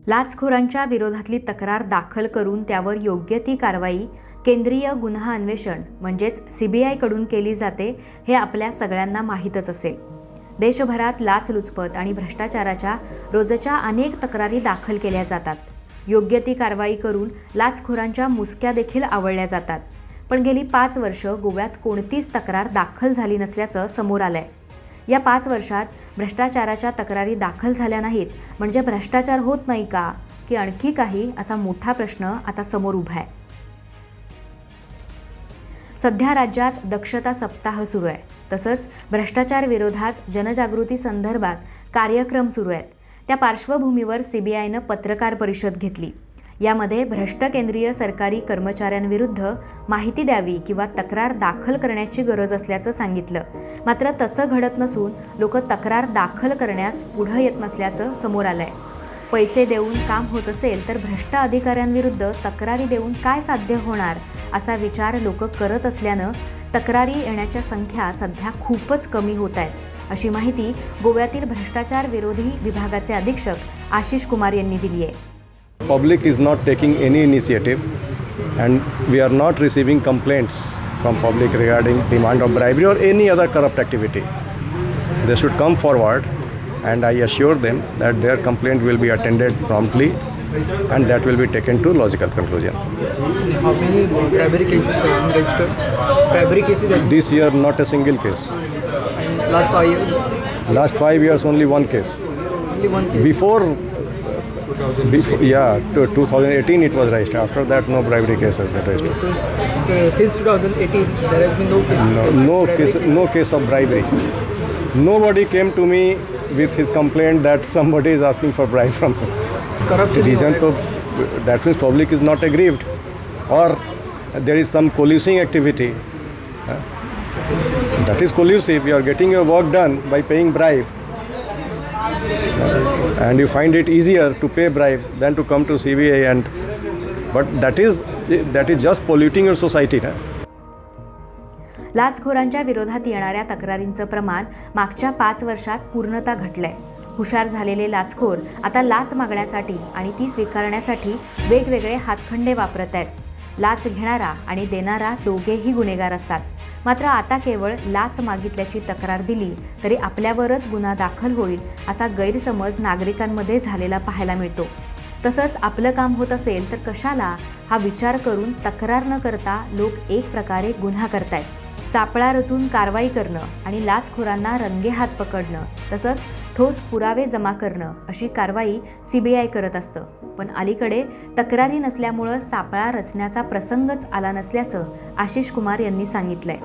लाचखोरांच्या विरोधातली तक्रार दाखल करून त्यावर योग्य ती कारवाई केंद्रीय गुन्हा अन्वेषण म्हणजेच CBI कडून केली जाते हे आपल्या सगळ्यांना माहीतच असेल। देशभरात लाचलुचपत आणि भ्रष्टाचाराच्या रोजच्या अनेक तक्रारी दाखल केल्या जातात। योग्य ती कारवाई करून लाचखोरांच्या मुसक्या देखील आवळल्या जातात। पण गेली 5 वर्ष गोव्यात कोणतीच तक्रार दाखल झाली नसल्याचं समोर आलंय। या 5 वर्षात भ्रष्टाचाराच्या तक्रारी दाखल झाल्या नाहीत म्हणजे भ्रष्टाचार होत नाही का की आणखी काही असा मोठा प्रश्न आता समोर उभा आहे। सध्या राज्यात दक्षता सप्ताह सुरू आहे। तसंच भ्रष्टाचार विरोधात जनजागृती संदर्भात कार्यक्रम सुरू आहेत। त्या पार्श्वभूमीवर CBIनं पत्रकार परिषद घेतली। यामध्ये भ्रष्ट केंद्रीय सरकारी कर्मचाऱ्यांविरुद्ध माहिती द्यावी किंवा तक्रार दाखल करण्याची गरज असल्याचं सांगितलं। मात्र तसं घडत नसून लोक तक्रार दाखल करण्यास पुढे येत नसल्याचं समोर आलंय। पैसे देऊन काम होत असेल तर भ्रष्ट अधिकाऱ्यांविरुद्ध तक्रारी देऊन काय साध्य होणार असा विचार लोक करत असल्यानं तक्रारी येण्याच्या संख्या सध्या खूपच कमी होत आहेत, अशी माहिती गोव्यातील भ्रष्टाचार विरोधी विभागाचे अधीक्षक आशिष कुमार यांनी दिली आहे। Public is not taking any initiative and we are not receiving complaints from public regarding demand of bribery or any other corrupt activity. They should come forward and I assure them that their complaint will be attended promptly and that will be taken to logical conclusion. How many bribery cases have been registered? Bribery cases have This year not a single case. and last 5 years? Last 5 years only one case. Only one case? Before 2018 it was registered. After that no bribery case has been registered. Since 2018 there has been no cases. No case of bribery. Nobody came to me with his complaint that somebody is asking for bribe from him. Corruption. Reason to that means public is not aggrieved or there is some collusive activity. That is collusive. You are getting your work done by paying bribe. And you find it easier to pay bribe than to come to CBI but that is just polluting your society. लाचखोरांच्या विरोधात येणाऱ्या तक्रारींचं प्रमाण मागच्या 5 वर्षात पूर्णतः घटलंय। हुशार झालेले लाचखोर आता लाच मागण्यासाठी आणि ती स्वीकारण्यासाठी वेगवेगळे हातखंडे वापरत आहेत। लाच घेणारा आणि देणारा दोघेही गुन्हेगार असतात। मात्र आता केवळ लाच मागितल्याची तक्रार दिली तरी आपल्यावरच गुन्हा दाखल होईल असा गैरसमज नागरिकांमध्ये झालेला पाहायला मिळतो। तसंच आपलं काम होत असेल तर कशाला हा विचार करून तक्रार न करता लोक एक प्रकारे गुन्हा करतायत। सापळा रचून कारवाई करणं आणि लाचखोरांना रंगेहात पकडणं तसंच ठोस पुरावे जमा करणं अशी कारवाई CBI करत असतं। पण अलीकडे तक्रारी नसल्यामुळं सापळा रचण्याचा प्रसंगच आला नसल्याचं आशिष कुमार यांनी सांगितलंय।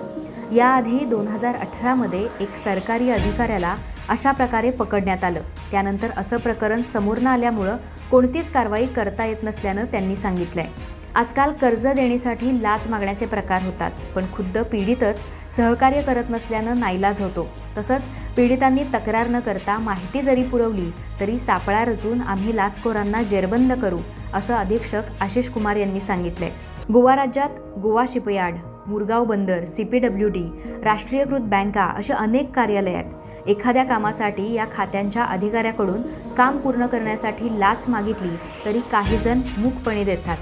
याआधी 2018 मध्ये एक सरकारी अधिकाऱ्याला अशा प्रकारे पकडण्यात आलं। त्यानंतर असं प्रकरण समोर न आल्यामुळं कोणतीच कारवाई करता येत नसल्यानं त्यांनी सांगितलंय। आजकाल कर्ज देण्यासाठी लाच मागण्याचे प्रकार होतात, पण खुद्द पीडितच सहकार्य करत नसल्यानं नाईलाज होतो। तसंच पीडितांनी तक्रार न करता माहिती जरी पुरवली तरी सापळा रचून आम्ही लाचखोरांना जेरबंद करू असं अधीक्षक आशिष कुमार यांनी सांगितलंय। गोवा राज्यात गोवा शिपयार्ड, मुरगाव बंदर, CPWD, राष्ट्रीयकृत बँका अशी अनेक कार्यालय आहेत। एखाद्या कामासाठी या खात्यांच्या अधिकाऱ्याकडून काम पूर्ण करण्यासाठी लाच मागितली तरी काही जण मूकपणे देतात।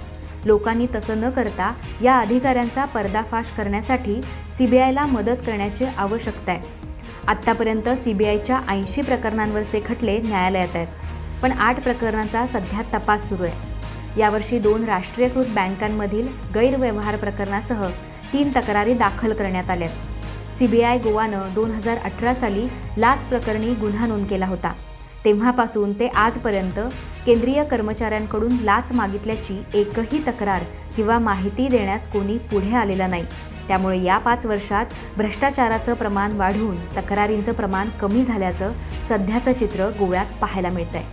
लोकांनी तसं न करता या अधिकाऱ्यांचा पर्दाफाश करण्यासाठी CBIला मदत करण्याची आवश्यकता आहे। आत्तापर्यंत CBIच्या 80 प्रकरणांवरचे खटले न्यायालयात आहेत, पण 8 प्रकरणांचा सध्या तपास सुरू आहे। यावर्षी 2 राष्ट्रीयकृत बँकांमधील गैरव्यवहार प्रकरणासह 3 तक्रारी दाखल करण्यात आल्या। CBI गोवानं 2018 साली लाच प्रकरणी गुन्हा नोंद केला होता। तेव्हापासून ते आजपर्यंत केंद्रीय कर्मचाऱ्यांकडून लाच मागितल्याची एकही तक्रार किंवा माहिती देण्यास कोणी पुढे आलेला नाही। त्यामुळे या 5 वर्षात भ्रष्टाचाराचं प्रमाण वाढून तक्रारींचं प्रमाण कमी झाल्याचं सध्याचं चित्र गोव्यात पाहायला मिळतंय।